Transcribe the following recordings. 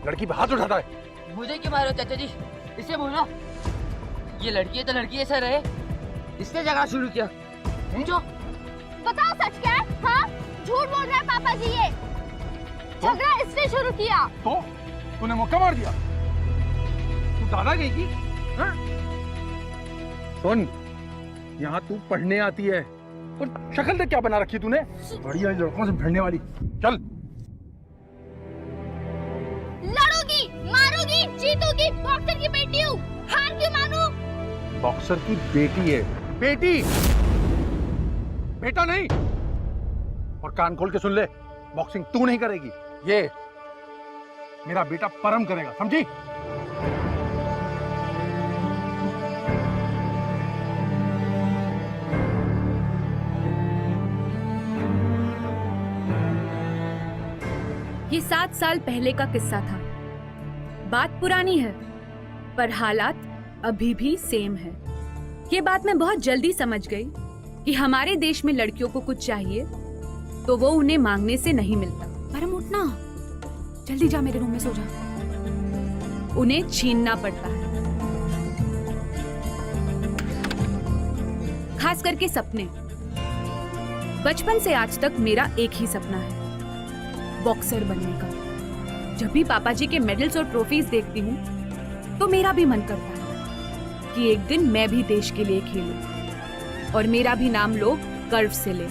लड़की पे हाथ उठाता है? मुझे क्यों मारो चाचा जी, इसे बोलो। ये लड़की है तो लड़की ऐसा रहे, इसने झगड़ा शुरू किया। जो बताओ सच क्या है? हाँ, झूठ बोल रहे हैं पापा जी। ये झगड़ा इसने शुरू किया। तो तूने मौका मार दिया? तू दादा गई की? हाँ? सुन, यहाँ तू पढ़ने आती है और शक्ल देख क्या बना रखी तूने? बढ़िया लड़कों से भिड़ने वाली। चल। लड़ूंगी, मारूंगी, जीतूंगी, बॉक्सर की बेटी हूँ, हार क्यों मानूं? बॉक्सर की बेटी है, बेटी, बेटा नहीं। और कान खोल के सुन ले, बॉक्सिंग तू नहीं करेगी, ये मेरा बेटा परम करेगा, समझी? ये 7 साल पहले का किस्सा था। बात पुरानी है, पर हालात अभी भी सेम है। ये बात मैं बहुत जल्दी समझ गई कि हमारे देश में लड़कियों को कुछ चाहिए तो वो उन्हें मांगने से नहीं मिलता। परम उठना, जल्दी जा, मेरे रूम में सो जा। उन्हें छीनना पड़ता है, खास करके सपने। बचपन से आज तक मेरा एक ही सपना है, बॉक्सर बनने का। जब भी पापा जी के मेडल्स और ट्रॉफीज देखती हूँ तो मेरा भी मन करता है कि एक दिन मैं भी देश के लिए खेलूं और मेरा भी नाम लोग गर्व से ले।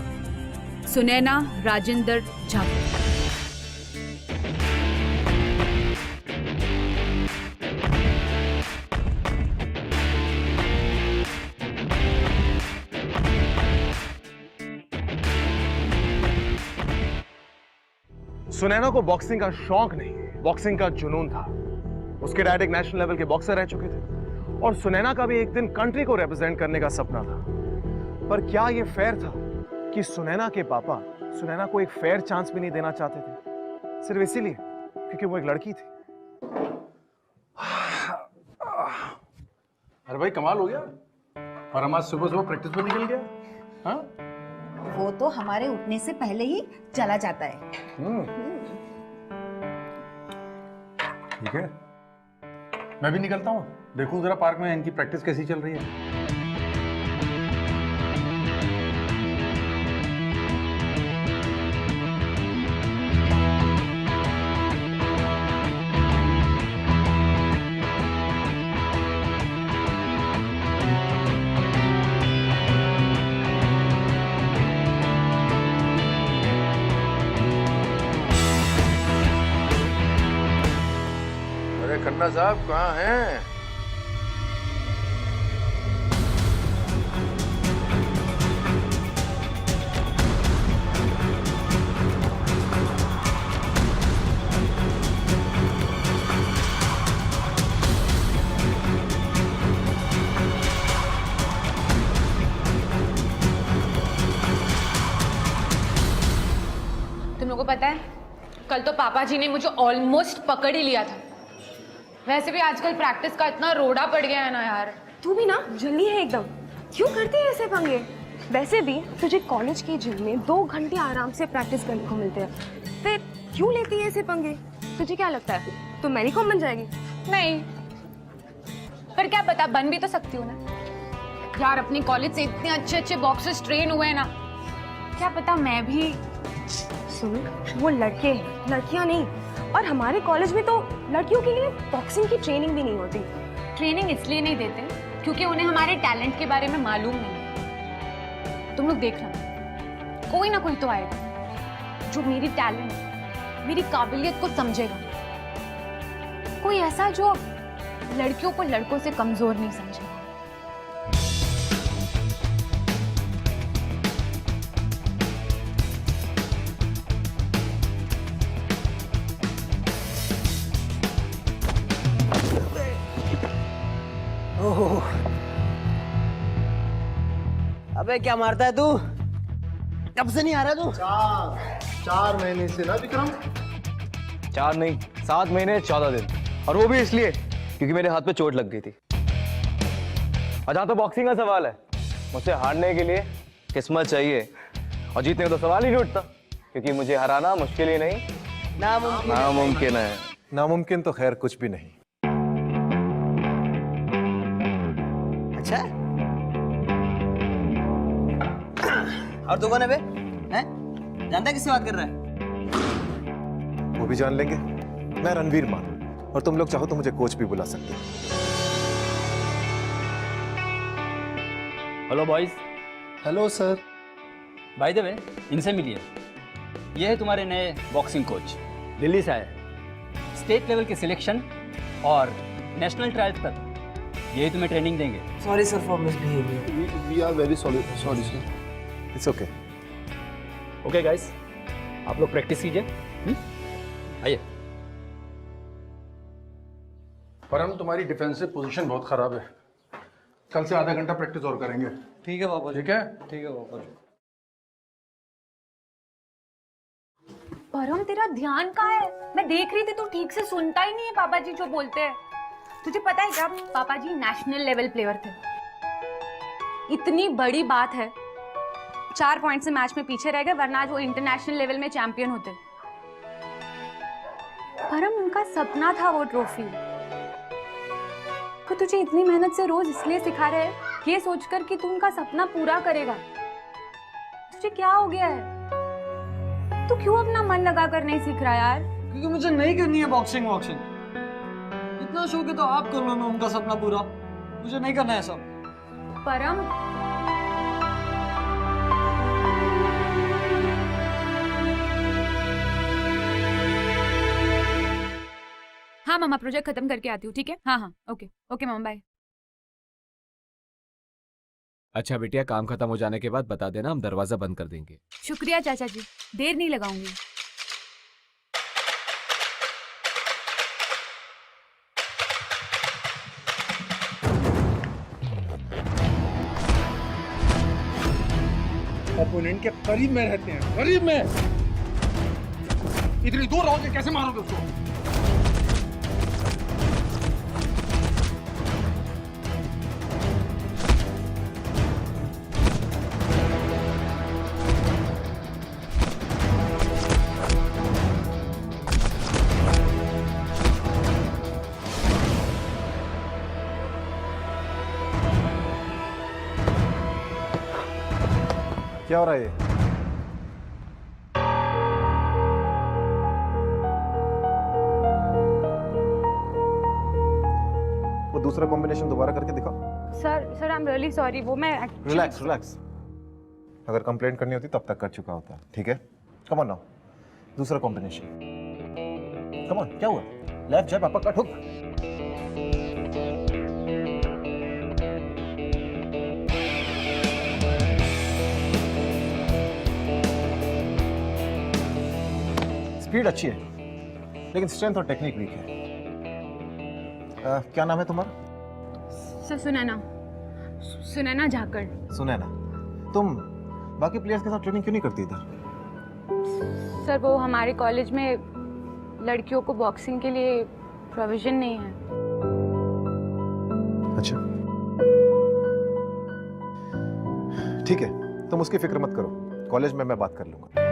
सुनैना राजेंद्र जाधव। सुनैना को बॉक्सिंग का शौक नहीं, बॉक्सिंग का जुनून था। उसके डैड एक नेशनल लेवल के बॉक्सर रह चुके थे और सुनैना का भी एक दिन कंट्री को रिप्रेजेंट करने का सपना था। पर क्या यह फेयर था कि सुनैना के पापा सुनैना को एक फेयर चांस भी नहीं देना चाहते थे, सिर्फ इसीलिए क्योंकि वो एक लड़की थी? अरे भाई कमाल हो गया। और हम आज सुबह सुबह प्रैक्टिस पे निकल गया। हाँ? वो तो हमारे उठने से पहले ही चला जाता है। ठीक है, मैं भी निकलता हूँ, देखूं जरा पार्क में इनकी प्रैक्टिस कैसी चल रही है। खन्ना साहब कहाँ हैं? तुम लोगों को पता है, कल तो पापा जी ने मुझे ऑलमोस्ट पकड़ ही लिया था। वैसे भी आजकल प्रैक्टिस का इतना रोड़ा पड़ गया है ना यार। तू भी ना जल्दी है एकदम, क्यों करती है ऐसे पंगे? वैसे भी तुझे कॉलेज के जिम में 2 घंटे आराम से प्रैक्टिस करने को मिलते हैं, फिर क्यों लेती है ऐसे पंगे? तुझे क्या लगता है तो मैरी कॉम बन जाएगी? नहीं, पर क्या पता, बन भी तो सकती हूँ ना यार। अपने कॉलेज से इतने अच्छे अच्छे बॉक्सर्स ट्रेन हुए हैं ना, क्या पता मैं भी। सुन, वो लड़के हैं, लड़कियां नहीं। और हमारे कॉलेज में तो लड़कियों के लिए बॉक्सिंग की ट्रेनिंग भी नहीं होती। ट्रेनिंग इसलिए नहीं देते क्योंकि उन्हें हमारे टैलेंट के बारे में मालूम नहीं। तुम लोग देखना, कोई ना कोई तो आएगा जो मेरी टैलेंट, मेरी काबिलियत को समझेगा। कोई ऐसा जो लड़कियों को लड़कों से कमजोर नहीं समझेगा। अबे क्या मारता है तू? कब से नहीं आ रहा तू? 4 महीने से ना विक्रम। 4 नहीं, 7 महीने 14 दिन, और वो भी इसलिए क्योंकि मेरे हाथ पे चोट लग गई थी। और जहाँ तो बॉक्सिंग का सवाल है, मुझसे हारने के लिए किस्मत चाहिए, और जीतने का तो सवाल ही नहीं उठता, क्योंकि मुझे हराना मुश्किल ही नहीं, नामुमकिन है। नामुमकिन तो खैर कुछ भी नहीं। अच्छा और तू कौन है बे? हैं? जानता है किससे बात कर रहा है? वो भी जान लेंगे। मैं रणवीर मान, और तुम लोग चाहो तो मुझे कोच भी बुला सकते हो। Hello boys. Hello sir. By the way, इनसे मिलिए। ये है तुम्हारे नए बॉक्सिंग कोच, दिल्ली से आए। स्टेट लेवल के सिलेक्शन और नेशनल ट्रायल तक यही तुम्हें ट्रेनिंग देंगे। Sorry sir for misbehaviour. We are very sorry sir. It's okay. Okay guys, आप लोग प्रैक्टिस कीजिए। आइए। परम, तुम्हारी डिफेंसिव पोजीशन बहुत खराब है। कल से आधा घंटा प्रैक्टिस और करेंगे। ठीक है पापा जी। ठीक है? ठीक है पापा जी। परम, तेरा ध्यान कहाँ है? मैं देख रही थी, तू ठीक से सुनता ही नहीं है पापा जी जो बोलते हैं। तुझे पता है क्या, पापा जी नेशनल लेवल प्लेयर थे। इतनी बड़ी बात है, 4 पॉइंट से मैच में पीछे रह गए, वरना आज वो इंटरनेशनल लेवल में चैंपियन होते। परम, उनका सपना था वो ट्रॉफी। तो तुझे इतनी मेहनत से रोज इसलिए सिखा रहे हैं, ये सोचकर कि तू उनका सपना पूरा करेगा। तुझे क्या हो गया है? तू क्यों अपना मन लगा कर नहीं सीख रहा यार? क्योंकि मुझे नहीं करनी है बॉक्सिंग वॉक्सिंग। इतना शौक है तो आप कर लो ना उनका सपना पूरा, मुझे नहीं करना है सब। परम, हाँ मामा, प्रोजेक्ट खत्म करके आती हूँ, ठीक है? हाँ हाँ, ओके ओके मामा, बाय। अच्छा बिटिया, काम खत्म हो जाने के बाद बता देना, हम दरवाजा बंद कर देंगे। शुक्रिया चाचा जी, देर नहीं लगाऊंगी। ओपोनेंट के करीब में रहते हैं, करीब में। इतनी दूर रहोगे, कैसे मारोगे उसको? क्या हो रहा है ये? वो दूसरा कॉम्बिनेशन दोबारा करके दिखाओ। Sir I am really sorry, वो मैं रिलैक्स रिलैक्स। अगर कंप्लेंट करनी होती तब तक कर चुका होता, ठीक है? कम ऑन नाउ, दूसरा कॉम्बिनेशन। कम ऑन, क्या हुआ? लेफ्ट जैब, अपर कट, हुक। स्पीड अच्छी है, लेकिन स्ट्रेंथ और टेक्निक वीक है। क्या नाम है तुम्हारा? सर सुनैना झाकड़। सुनैना, तुम बाकी प्लेयर्स के साथ ट्रेनिंग क्यों नहीं करती इधर? सर वो हमारे कॉलेज में लड़कियों को बॉक्सिंग के लिए प्रोविजन नहीं है। अच्छा, ठीक है, तुम उसकी फिक्र मत करो, कॉलेज में मैं बात कर लूंगा।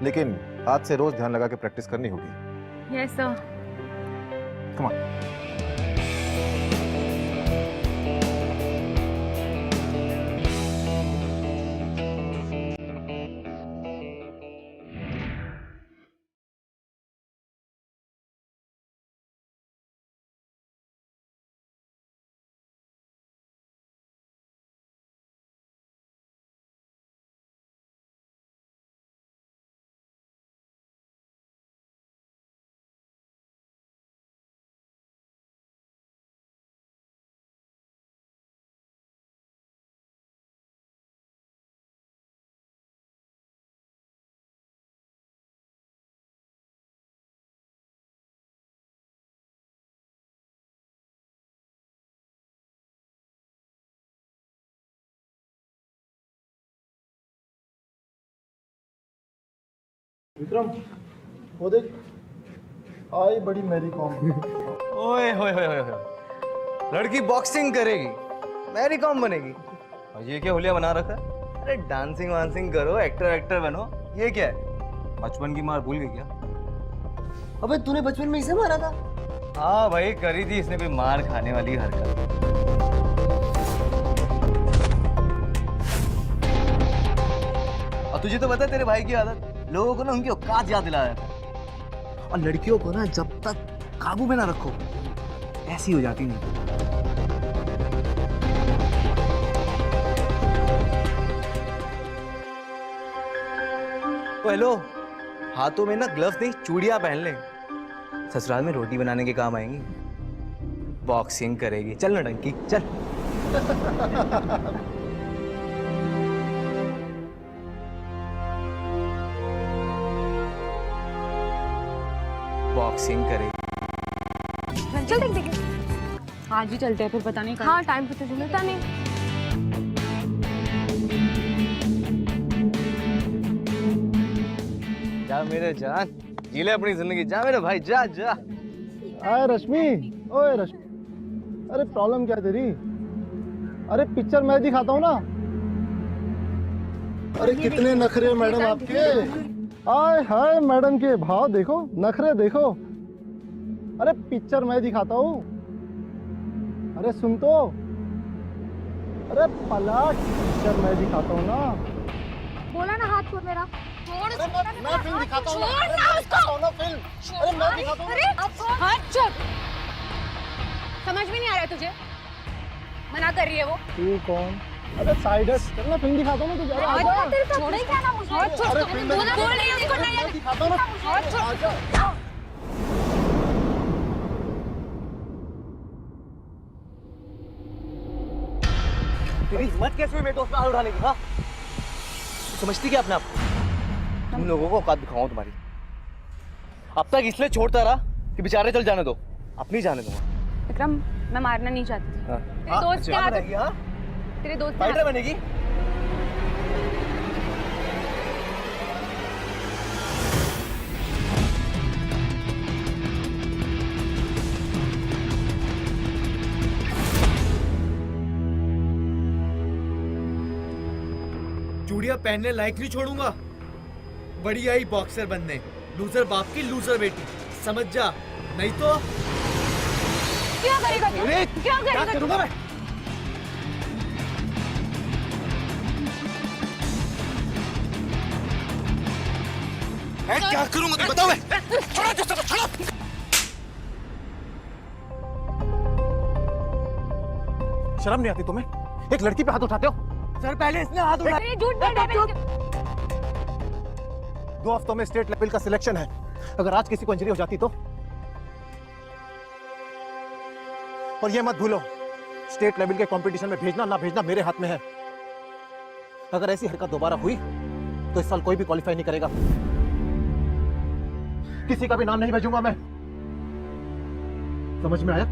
लेकिन आज से रोज ध्यान लगा के प्रैक्टिस करनी होगी। Yes sir. Come on. Vikram, वो देख, आई बड़ी मैरी कॉम। ओए होए होए होए, लड़की बॉक्सिंग करेगी, मैरी कॉम बनेगी, और ये क्या हुलिया बना रखा है? अरे डांसिंग वांसिंग करो, एक्टर एक्टर बनो, ये क्या है? बचपन की मार भूल गई क्या? अबे तूने बचपन में इसे मारा था? हाँ भाई, करी थी इसने कोई मार खाने वाली हरकत। और तुझे तो पता है तेरे भाई की आदत, लोगों को ना उनकी औकात याद दिलाया था। और लड़कियों को ना जब तक काबू में ना रखो, ऐसी हो जाती नहीं। हेलो, हाथों में ना ग्लव्स नहीं, चूड़ियां पहन ले। ससुराल में रोटी बनाने के काम आएंगी। बॉक्सिंग करेगी, चल ना डंकी चल। बॉक्सिंग करेगी। चल देख देखे। आज ही चलते हैं, फिर पता नहीं हाँ, टाइम पे तुझे मिलता नहीं। जा मेरे जान, जी ले अपनी जिंदगी, जा मेरे भाई, जा जा। आए रश्मि, ओए रश्मि, अरे प्रॉब्लम क्या है तेरी? अरे पिक्चर मैं दिखाता हूँ ना। अरे कितने नखरे मैडम आपके। आय हाय मैडम के भाव देखो, नखरे देखो। अरे पिक्चर मैं दिखाता हूँ। अरे सुन तो, अरे पलट, पिक्चर मैं दिखाता हूँ ना। बोला ना हाथ छोड़ मेरा। छोड़ उसको। मैं फिल्म दिखाता हूँ ना। छोड़ ना उसको। अरे मैं दिखाता हूँ। अरे हाथ छोड़। समझ में नहीं आ रहा है तुझे? मना कर रही है वो। तू कौन? अरे साइड हट, चल ना फिल्म दिखाता हूँ ना तुझे। अरे आजा। छोड़े क्या ना मुझे। हाथ छोड़। अरे फिल्म बोला बोल रही हूँ उसको नहीं। मैं दिखाता हूँ ना। हाथ छोड़। आजा। तेरी हिम्मत कैसे हुई मेरे दोस्त पे हाथ उठाने की? हाँ, समझती क्या अपने आप? तुम लोगों को औकात दिखाऊं तुम्हारी। अब तक इसलिए छोड़ता रहा कि बेचारे चल जाने दो, अपनी जाने दो। विक्रम, मैं मारना नहीं चाहती थी। हाँ। तेरे दोस्त के हाथ, हाँ? तेरे दोस्त के फाइटर हाथ। बनेगी? चूड़ियां पहनने लायक नहीं छोड़ूंगा। बड़ी आई बॉक्सर बनने, लूजर बाप की लूजर बेटी, समझ जा, नहीं तो क्या करेगा तू? क्या करेगा तू? मैं? क्या करूंगा तू बताओ। छोड़ो दोस्तों को, छोड़ो। शर्म नहीं आती तुम्हें? एक लड़की पे हाथ उठाते हो? सर पहले इसने हाथ उठाया। अरे झूठ बोल रहा है। 2 हफ्तों में स्टेट लेवल का सिलेक्शन है। अगर आज किसी को इंजरी हो जाती तो? और ये मत भूलो, स्टेट लेवल के कंपटीशन में भेजना ना भेजना मेरे हाथ में है। अगर ऐसी हरकत दोबारा हुई तो इस साल कोई भी क्वालिफाई नहीं करेगा। किसी का भी नाम नहीं भेजूंगा मैं। समझ में आया?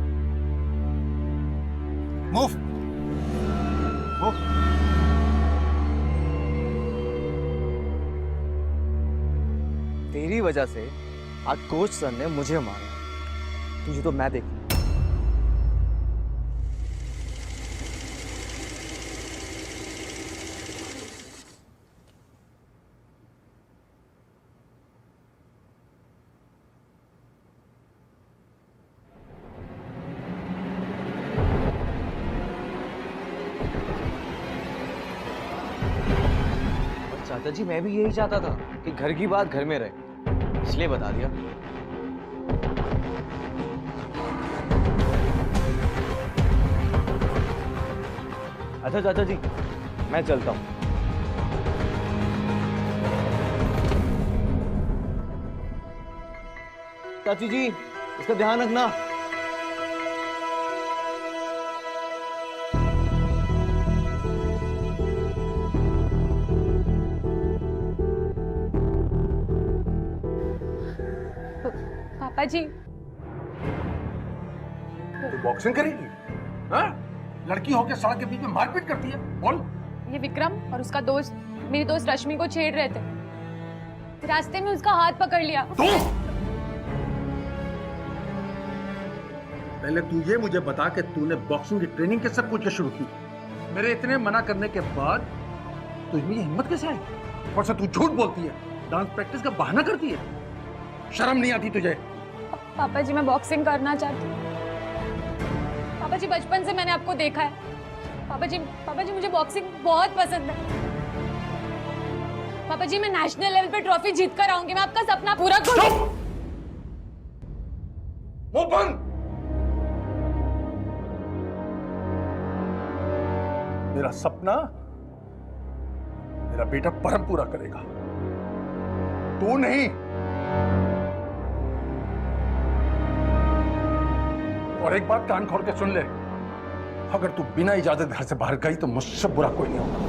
Move move. तेरी वजह से आज कोच सर ने मुझे मारा, तुझे तो मैं देखूं। चाचा जी, मैं भी यही चाहता था कि घर की बात घर में रहे, इसलिए बता दिया। अच्छा चाचा जी, मैं चलता हूँ। चाची जी, इसका ध्यान रखना। पापा जी, तू बॉक्सिंग करेगी? हाँ? लड़की होके सड़क के बीच में मारपीट करती है? बोल। ये विक्रम और उसका दोस्त मेरी दोस्त रश्मि को छेड़ रहे थे। रास्ते में उसका हाथ पकड़ लिया। पहले तू ये मुझे बता कि तूने बॉक्सिंग की ट्रेनिंग कैसे पूछ के शुरू की? मेरे इतने मना करने के बाद तुझमें ये हिम्मत कैसे आई? और से तू झूठ बोलती है, डांस प्रैक्टिस का बहाना करती है। शर्म नहीं आती तुझे? पापा जी मैं बॉक्सिंग करना चाहती हूँ। पापा जी बचपन से मैंने आपको देखा है। पापा जी मुझे बॉक्सिंग बहुत पसंद है। पापा जी मैं नेशनल लेवल पे ट्रॉफी जीत कर आऊंगी। मैं आपका सपना पूरा करूंगी। मुंह बंद। मेरा सपना मेरा बेटा परम पूरा करेगा, तू नहीं। और एक बात कान खोल के सुन ले, अगर तू बिना इजाजत घर से बाहर गई तो मुझसे बुरा कोई नहीं होगा।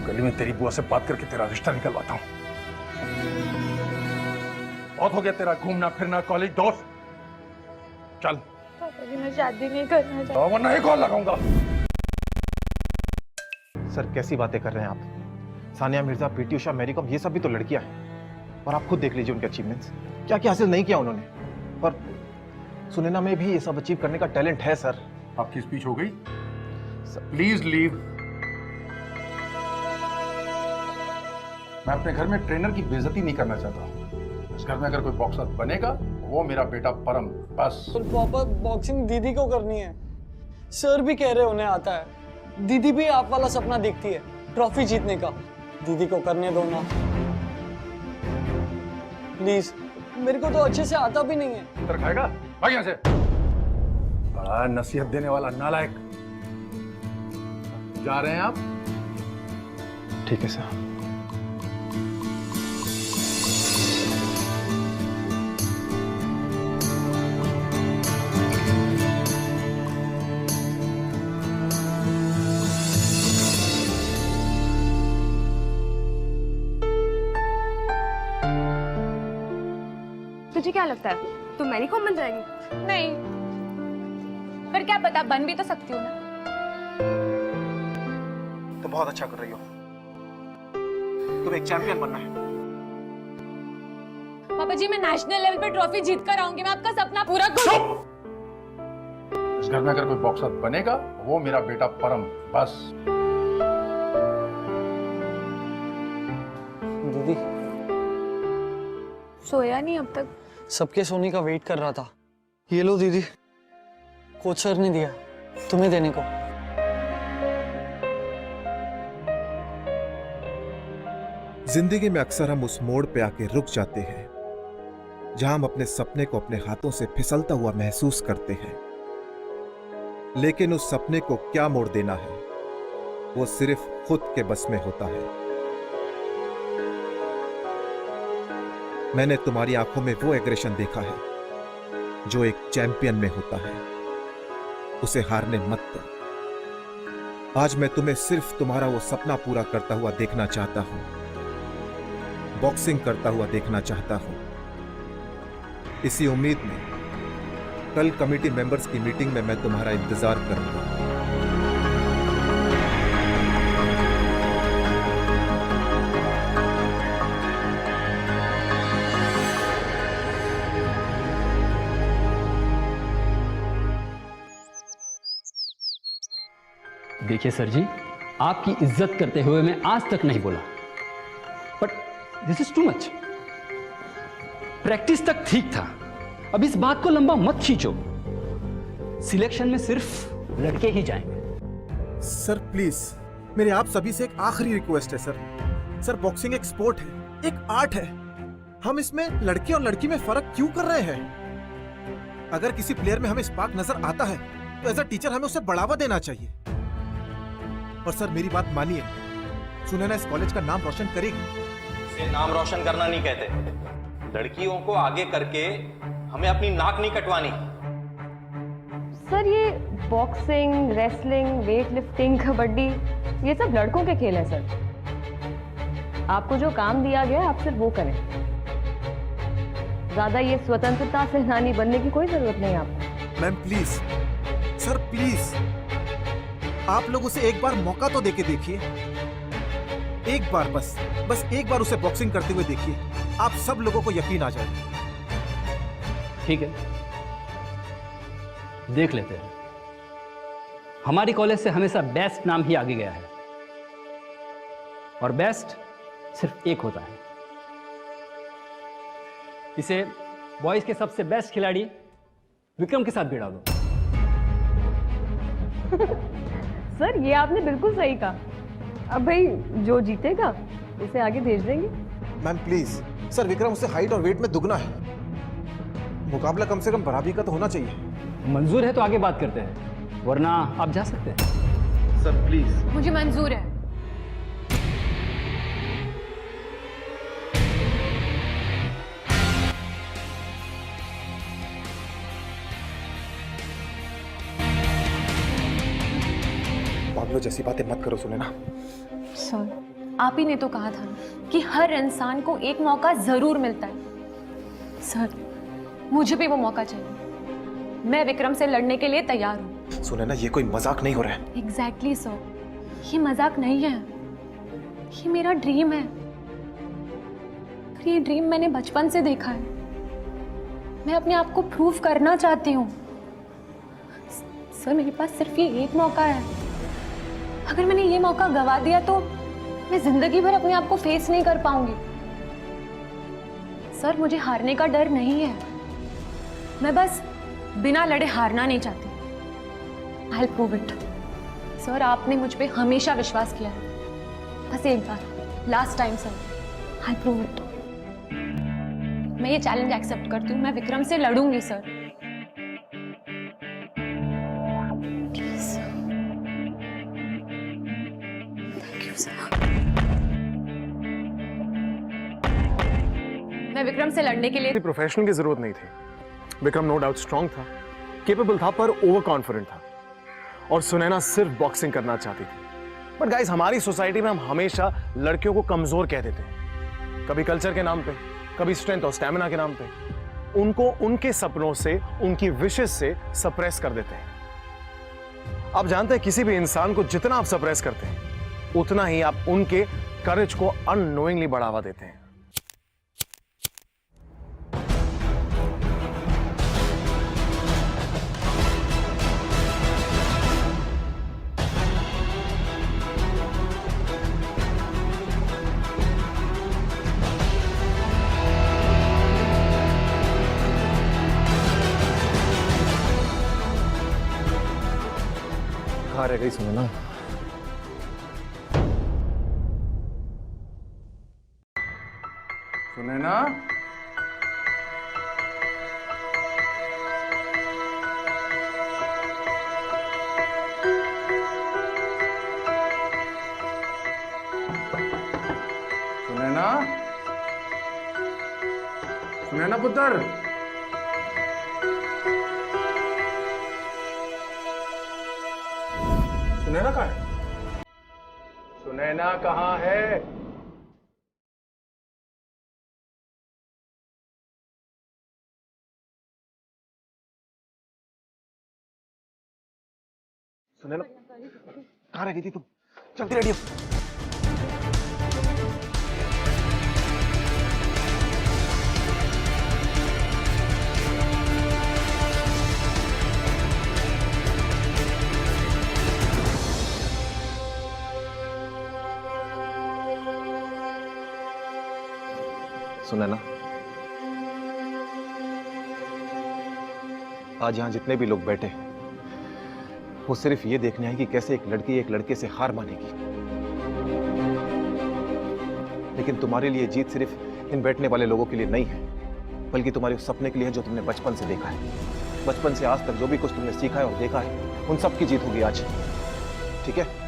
गली में तेरी बुआ से बात करके तेरा रिश्ता निकलवाता हूं। बहुत हो गया तेरा घूमना फिरना, कॉलेज दोस्त। चल। पापा जी मैं शादी नहीं करना चाहती। वरना एक और लगाऊंगा। सर कैसी बातें कर रहे हैं आप? Sania Mirza, PT Usha, Mary com, ये सब भी तो लड़कियां हैं। और आप खुद देख लीजिए उनके अचीवमेंट्स, क्या क्या हासिल नहीं किया उन्होंने। और सुनैना में भी ये सब अचीव करने का टैलेंट है सर। आपकी स्पीच हो गई, प्लीज लीव। मैं अपने घर में ट्रेनर की बेइज्जती नहीं करना चाहता। इस घर में अगर कोई बॉक्सर बनेगा वो मेरा बेटा परम, बस। पापा बॉक्सिंग दीदी को करनी है। सर भी कह रहे उन्हें आता है। दीदी भी आप वाला सपना देखती है, ट्रॉफी जीतने का। दीदी को करने दो ना प्लीज, मेरे को तो अच्छे से आता भी नहीं है। उतर खाएगा, भाग यहाँ से। बड़ा नसीहत देने वाला नालायक। जा रहे हैं आप? ठीक है सर। तुझे क्या लगता है तू मैरी कॉम बन जाएगी? नहीं, पर क्या पता, बन भी तो सकती हूँ ना। तो बहुत अच्छा कर रही हो, तुम्हें एक चैंपियन बनना है। पापा जी मैं नेशनल लेवल पे ट्रॉफी जीत कर आऊंगी। मैं आपका सपना पूरा करूंगी। इस घर में अगर कोई बॉक्सर बनेगा वो मेरा बेटा परम, बस। दीदी सोया नहीं अब तक? सबके सोने का वेट कर रहा था। ये लो दीदी, कोच सर ने दिया तुम्हें देने को। जिंदगी में अक्सर हम उस मोड़ पे आके रुक जाते हैं जहां हम अपने सपने को अपने हाथों से फिसलता हुआ महसूस करते हैं, लेकिन उस सपने को क्या मोड़ देना है वो सिर्फ खुद के बस में होता है। मैंने तुम्हारी आंखों में वो एग्रेशन देखा है जो एक चैंपियन में होता है, उसे हारने मत दो। आज मैं तुम्हें सिर्फ तुम्हारा वो सपना पूरा करता हुआ देखना चाहता हूं, बॉक्सिंग करता हुआ देखना चाहता हूं। इसी उम्मीद में कल कमेटी मेंबर्स की मीटिंग में मैं तुम्हारा इंतजार करूंगा। देखिए सर जी, आपकी इज्जत करते हुए मैं आज तक नहीं बोला, but this is too much. Practice तक ठीक था, अब इस बात को लंबा मत खींचो। सिलेक्शन में सिर्फ लड़के ही जाएंगे। सर प्लीज, मेरे आप सभी से एक आखिरी रिक्वेस्ट है सर। सर बॉक्सिंग एक स्पोर्ट है, एक आर्ट है। हम इसमें लड़के और लड़की में फर्क क्यों कर रहे हैं? अगर किसी प्लेयर में हमें स्पार्क नजर आता है तो एज अ टीचर हमें उसे बढ़ावा देना चाहिए। और सर मेरी बात मानिए, सुनैना इस कॉलेज का नाम रोशन करेगी। इसे नाम रोशन करना नहीं कहते, लड़कियों को आगे करके हमें अपनी नाक नहीं कटवानी। सर ये boxing, wrestling, weight lifting, kabaddi ये सब लड़कों के खेल है सर। आपको जो काम दिया गया है आप सिर्फ वो करें। ज्यादा ये स्वतंत्रता सेनानी बनने की कोई जरूरत नहीं आपको। मैम प्लीज, सर प्लीज, आप लोग उसे एक बार मौका तो देके देखिए। एक बार, बस एक बार उसे बॉक्सिंग करते हुए देखिए, आप सब लोगों को यकीन आ जाएगा। ठीक है, देख लेते हैं। हमारी कॉलेज से हमेशा बेस्ट नाम ही आगे गया है, और बेस्ट सिर्फ एक होता है। इसे बॉयज के सबसे बेस्ट खिलाड़ी विक्रम के साथ भिड़ा दो। सर ये आपने बिल्कुल सही कहा। अब भाई जो जीतेगा उसे आगे भेज देंगे। मैम प्लीज, सर विक्रम उससे हाइट और वेट में दुगना है। मुकाबला कम से कम बराबरी का तो होना चाहिए। मंजूर है तो आगे बात करते हैं, वरना आप जा सकते हैं। Sir please. मुझे मंजूर है। पागलों जैसी बातें मत करो सुनैना। सर आप ही ने तो कहा था ना कि हर इंसान को एक मौका जरूर मिलता है। सर मुझे भी वो मौका चाहिए। मैं विक्रम से लड़ने के लिए तैयार हूँ। सुनैना ये कोई मजाक नहीं हो रहा है। एग्जैक्टली सर, ये मजाक नहीं है, ये मेरा ड्रीम है। ये ड्रीम मैंने बचपन से देखा है। मैं अपने आप को प्रूव करना चाहती हूँ। सर मेरे पास सिर्फ ये एक मौका है। अगर मैंने ये मौका गवा दिया तो मैं जिंदगी भर अपने आप को फेस नहीं कर पाऊंगी। सर मुझे हारने का डर नहीं है, मैं बस बिना लड़े हारना नहीं चाहती। I'll prove it। सर आपने मुझ पे हमेशा विश्वास किया है, बस एक बार, last time sir, I'll prove it। मैं ये चैलेंज एक्सेप्ट करती हूँ, मैं विक्रम से लड़ूंगी sir. Please thank you sir. मैं विक्रम से लड़ने के लिए प्रोफेशनल की जरूरत नहीं थी। विक्रम नो डाउट स्ट्रांग था, केपेबल था, पर ओवर कॉन्फिडेंट था और सुनैना सिर्फ बॉक्सिंग करना चाहती थी। बट गाइस, हमारी सोसाइटी में हम हमेशा लड़कियों को कमजोर कह देते हैं, कभी कल्चर के नाम पे, कभी स्ट्रेंथ और स्टैमिना के नाम पे। उनको उनके सपनों से, उनकी विशेस से सप्रेस कर देते हैं। आप जानते हैं किसी भी इंसान को जितना आप सप्रेस करते हैं उतना ही आप उनके करेज को अननोइंगली बढ़ावा देते हैं। कहाँ रह गई सुनैना? सुनैना, सुनैना, सुनैना पुत्र, सुनैना कहाँ है? सुनैना कहाँ है? सुनैना कहाँ रह गई थी तुम? जल्दी रेडी हो। सुनैना, आज यहां जितने भी लोग बैठे हैं वो सिर्फ ये देखने आए कि कैसे एक लड़की एक लड़के से हार मानेगी। लेकिन तुम्हारे लिए जीत सिर्फ इन बैठने वाले लोगों के लिए नहीं है, बल्कि तुम्हारे उस सपने के लिए है जो तुमने बचपन से देखा है। बचपन से आज तक जो भी कुछ तुमने सीखा है और देखा है, उन सब की जीत होगी आज। ठीक है?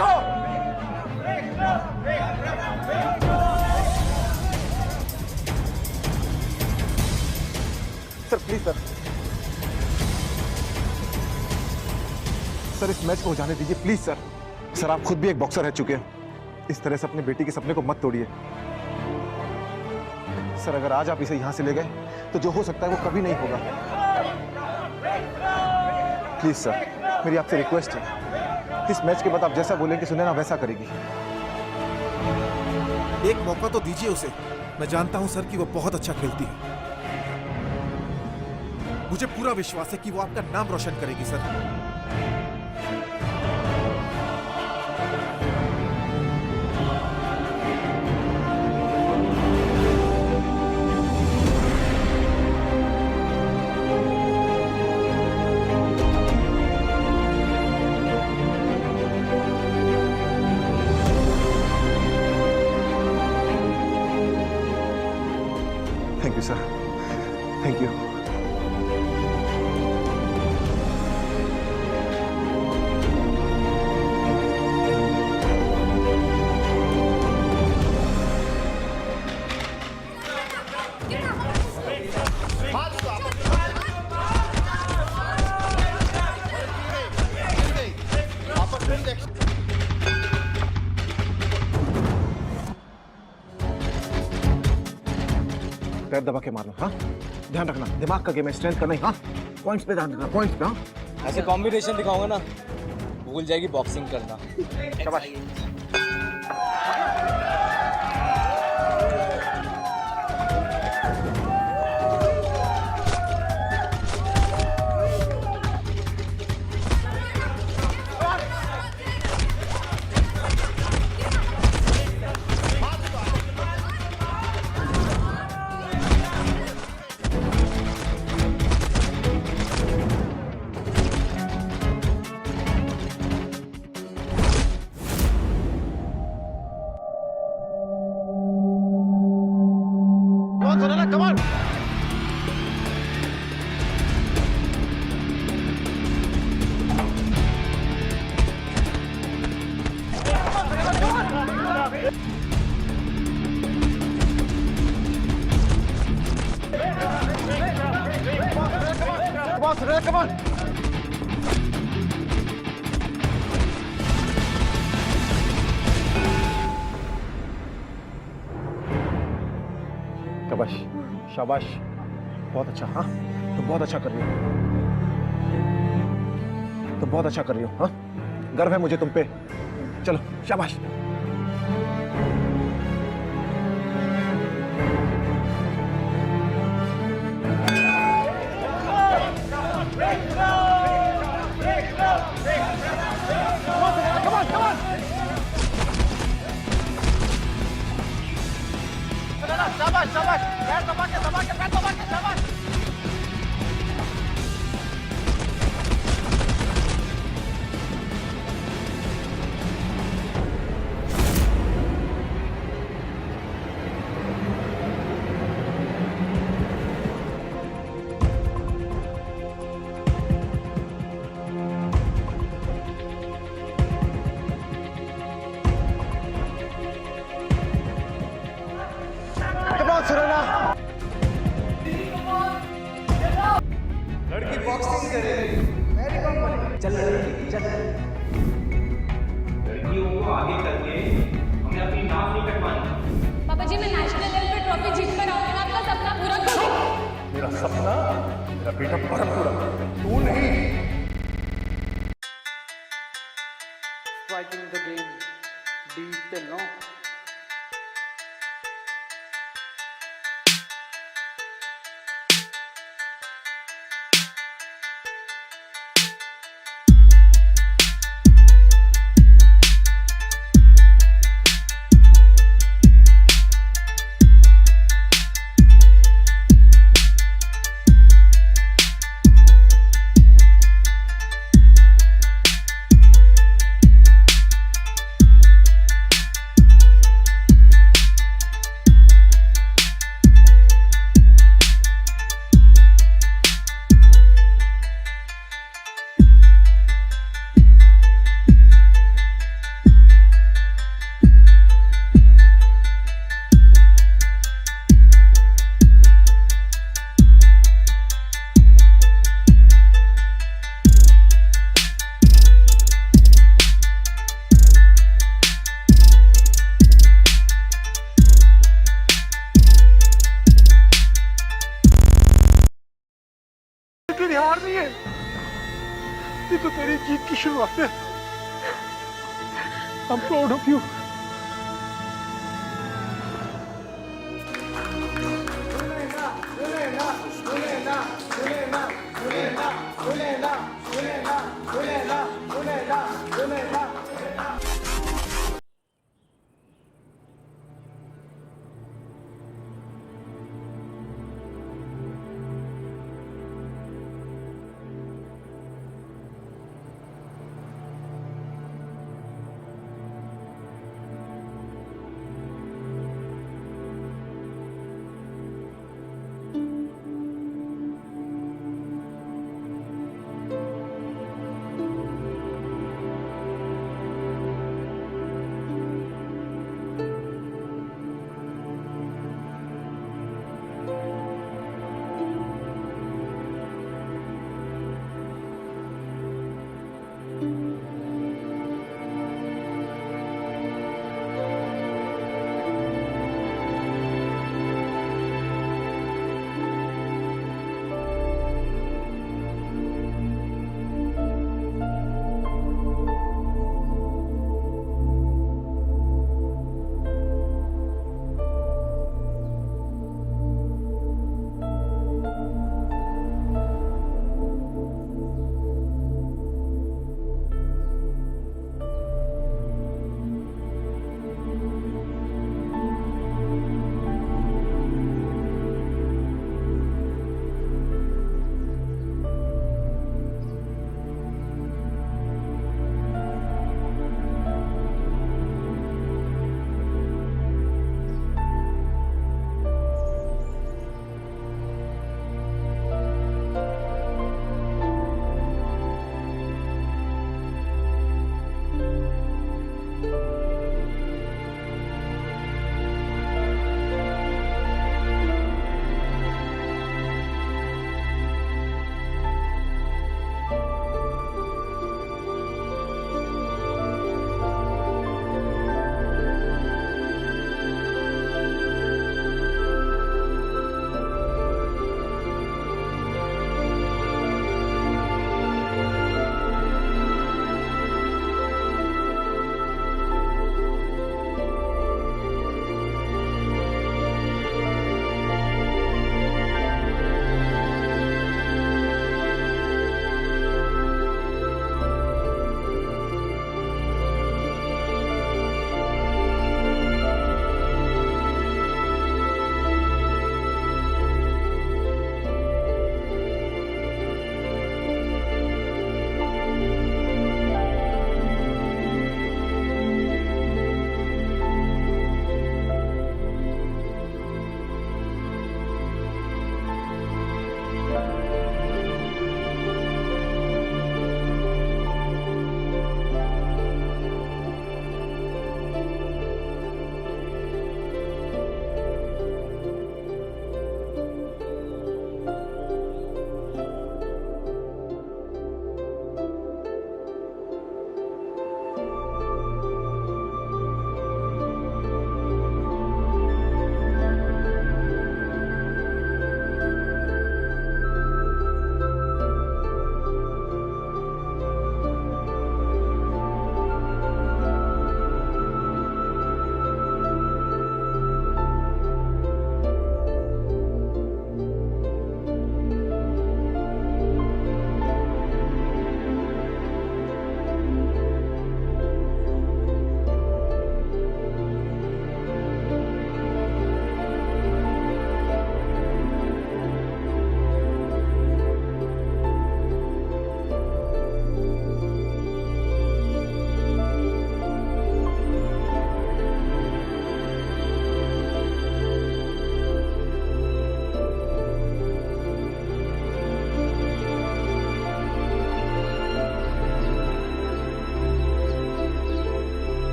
उठो। सर प्लीज सर, सर इस मैच को हो जाने दीजिए प्लीज सर। सर आप खुद भी एक बॉक्सर रह चुके हैं, इस तरह से अपनी बेटी के सपने को मत तोड़िए। सर अगर आज आप इसे यहां से ले गए तो जो हो सकता है वो कभी नहीं होगा। प्लीज सर मेरी आपसे रिक्वेस्ट है, इस मैच के बाद आप जैसा बोलेंगे सुनैना वैसा करेगी। एक मौका तो दीजिए उसे। मैं जानता हूं सर कि वो बहुत अच्छा खेलती है। मुझे पूरा विश्वास है कि वो आपका नाम रोशन करेगी sir. Thank you sir, thank you. पैर दबा के मारना, हाँ ध्यान रखना, दिमाग का गेम है, स्ट्रेंथ का नहीं। हाँ पॉइंट्स पे ध्यान रखना, पॉइंट्स पे। हाँ ऐसे कॉम्बिनेशन दिखाऊंगा ना भूल जाएगी बॉक्सिंग करना। शाबाश। Come on! शाबाश, शाबाश, बहुत अच्छा। हाँ तुम बहुत अच्छा कर रही हो, तुम बहुत अच्छा कर रही हो। हाँ गर्व है मुझे तुम पे। चलो शाबाश। शाबाश शाबाश, पैर दबा के पैर दबा के, शाबाश। लड़की बॉक्सिंग करे, चल लड़की चल। लड़कियों को आगे करके हमें अपनी नाम नहीं कटवानी। पापा जी मैं नेशनल लेवल पे ट्रॉफी जीत कर आऊंगा, आपका सपना पूरा करूंगा। मेरा सपना मेरा बेटा परम पूरा, तू नहीं। Striking the game deep till no. जीत की शुरुआत है। I'm proud of you.